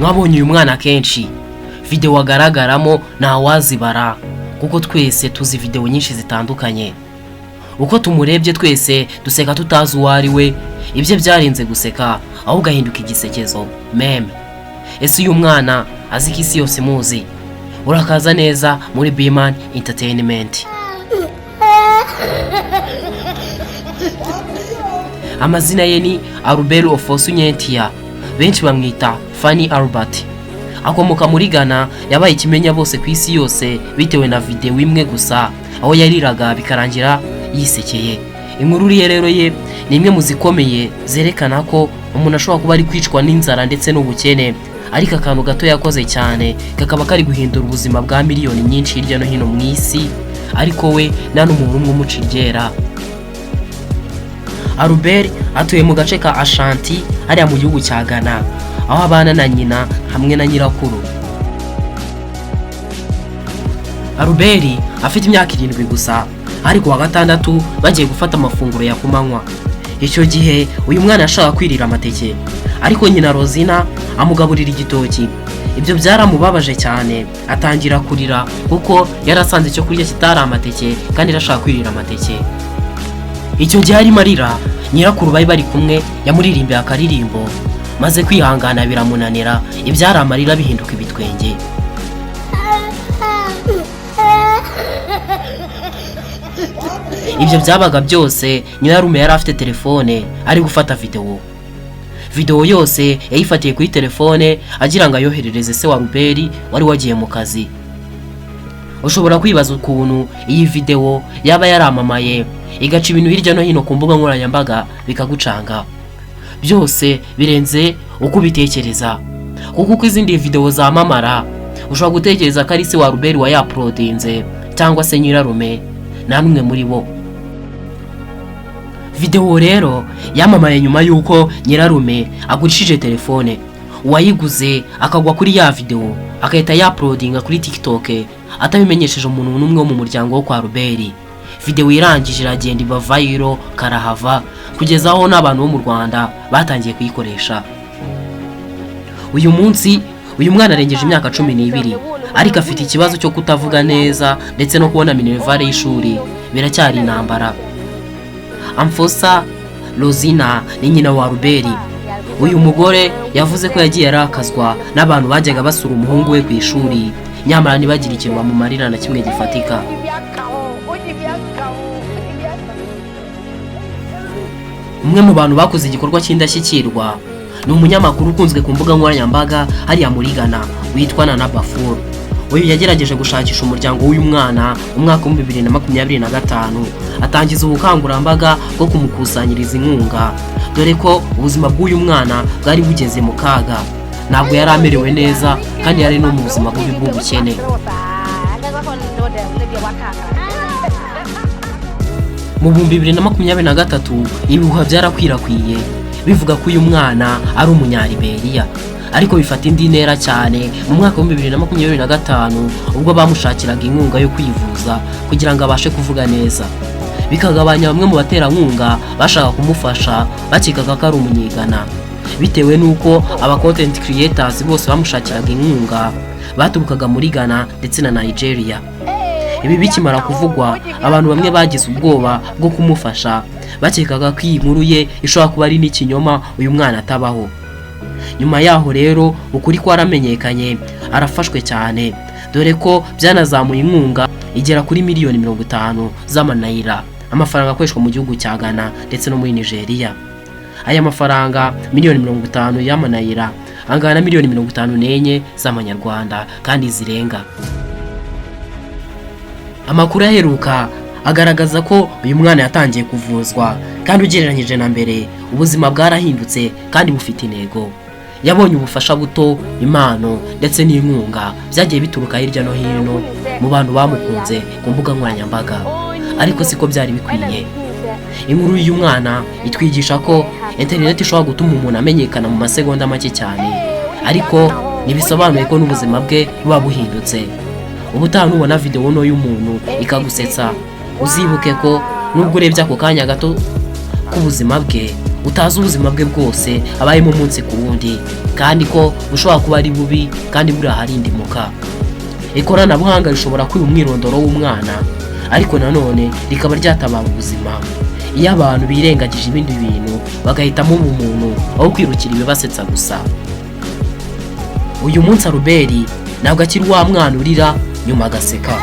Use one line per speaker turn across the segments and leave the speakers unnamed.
mwabonye uyu mwana kenshi video agaragaramo nta wazibara kuko twese tuzi video nyinshi zitandukanye. Uko tumurebye twese duseka tutazi uwo ari we, ibyo byarenze guseka ahubwo ahinduka igisekezo meme. Ese uyu mwana azi ko isi yose muzi? Urakaza neza muri Bman Entertainment. Amazina ye ni Albert Osofo Nketia, benshi bamwita Albert. Akomoka muri Ghana, yabaye ikimenya bose ku isi yose bitewe na video imwe gusa aho yariraga bikarangira yisekeye. Inkuru rero ye ni imwe mu zikomeye zerekana ko umuntu ashobora kuba ari kwicwa n'inzara ndetse n'ubukene, ariko akantu gato yakoze cyane kakaba kari guhindura ubuzima bwa miliyoni nyinshi hirya no hino mu isi, ariko we nta n'umuntu umwe umucigera. Albert atuye mu gace ka Ashanti hariya mu gihugu cya Ghana, aho abana na nyina hamwe na nyirakuru. Albert afite imyaka 7 gusa, ariko wa gatandatu bagiye gufata amafunguro ya kumanywa. Icyo gihe uyu mwana ashaka kwirira amateke, ariko nyina Rozina amugaburira igitoki. Ibyo byaramubabaje cyane, atangira kurira kuko yarasanze icyo kurya kitari amateke kandi arashaka kwirira amateke. Icyo gihe ari marira, nyirakuru bari kumwe yamuririmbiye akaririmbo, maze kwihangana biramunanira, ibyari amarira bihinduka ibitwenge. Ibyo byabaga byose nyirarume yari afite telefone ari gufata video yose yayifatiye kuri telefone agira ngo ayoherereze se wa Albert wari wagiye mu kazi. Ushobora kwibaza ukuntu iyi video yaba yaramamaye igaca ibintu hirya no hino ku mbuga nkoranyambaga bikagucanga. Byose birenze uko ubitekereza, kuko izindi video zamamara ushobora gutekereza ko ari se wa Albert wayaprodinze cyangwa se nyirarume namwe muri bo. Video rero yamamaye nyuma yuko nyirarume agurishije telefone, uwayiguze akagwa kuri ya video akahita yaprodinga kuri TikTok atabimenyesheje umuntu n'umwe wo mu muryango wo kwa Albert. Video irangije iragenda iba viral karahava kugeza aho n'abantu bo mu Rwanda batangiye kuyikoresha. Uyu munsi uyu mwana arengeje imyaka 12, ariko afite ikibazo cyo kutavuga neza ndetse no kubona minervare y'ishuri biracyari intambara. Amfosa Rozina ni nyina wa Albert. Uyu mugore yavuze ko yagiye arakazwa n'abantu bajyaga basura umuhungu we ku ishuri, nyamara ntibagira ikintu bamumarira na kimwe gifatika. Umwe mu bantu bakoze igikorwa cy'indashyikirwa ni umunyamakuru ukunzwe ku mbuga nkoranyambaga hariya muri Ghana witwa Nana Bafur. Uyu yagerageje gushakisha umuryango w'uyu mwana umwaka wa 2025, atangiza ubukangurambaga bwo kumukusanyiriza inkunga, dore ko ubuzima bw'uyu mwana bwari bugeze mu kaga. Ntabwo yari amerewe neza kandi yari no mu buzima bubi bw'ubukene. Mu 2023 ibihuha byarakwirakwiye bivuga ko uyu mwana ari umunyariberiya, ariko bifata indi ntera cyane mu mwaka wa 2025 ubwo bamushakiraga inkunga yo kwivuza kugira ngo abashe kuvuga neza. Bikagabanya bamwe mu baterankunga bashaka kumufasha bakekaga ko ari umunyigana, bitewe nuko aba content creators bose bamushakiraga inkunga baturukaga muri Ghana ndetse na Nigeria. Ibi bikimara kuvugwa, abantu bamwe bagize ubwoba bwo kumufasha bakekaga ko iyi nkuru ye ishobora kuba ari n'ikinyoma uyu mwana atabaho. Nyuma yaho rero ukuri kwaramenyekanye, arafashwe cyane, dore ko byanazamuye inkunga igera kuri miliyoni 50 z'amanayira, amafaranga akoreshwa mu gihugu cya Ghana ndetse no muri Nigeria. Aya mafaranga miliyoni 50 y'amanayira angana miliyoni 54 z'amanyarwanda kandi zirenga. Amakuru aheruka agaragaza ko uyu mwana yatangiye kuvuzwa, kandi ugereranyije na mbere ubuzima bwarahindutse kandi bufite intego. Yabonye ubufasha buto, impano ndetse n'inkunga byagiye bituruka hirya no hino mu bantu bamukunze ku mbuga nkoranyambaga, ariko siko byari bikwiye. Inkuru y'uyu mwana itwigisha ko internet ishobora gutuma umuntu amenyekana mu masegonda make cyane, ariko nibisobanuye ko n'ubuzima bwe buba buhindutse. Ubutaha nubona video no y'umuntu ikagusetsa, uzibuke ko nubwo urebye ako kanya gato k'ubuzima bwe utazi ubuzima bwe bwose abayemo umunsi ku wundi, kandi ko bushobora kuba ari bubi kandi buri aharindimuka. Ikoranabuhanga rishobora kwiba umwirondoro w'umwana, ariko nanone rikaba ryatabara ubuzima iyo abantu birengagije ibindi bintu bagahitamo ubumuntu aho kwirukira ibibasetsa gusa. Uyu munsi Albert ntabwo akiri wa mwana urira nyuma agaseka.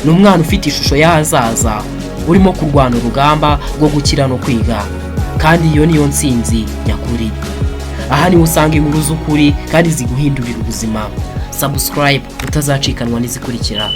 Ni umwana ufite ishusho y'ahazaza, urimo kurwana urugamba rwo gukira no kwiga, kandi iyo niyo ntsinzi nyakuri. Aha niho usanga inkuru z'ukuri kandi ziguhindurira ubuzima. Subscribe utazacikanwa n'izikurikira.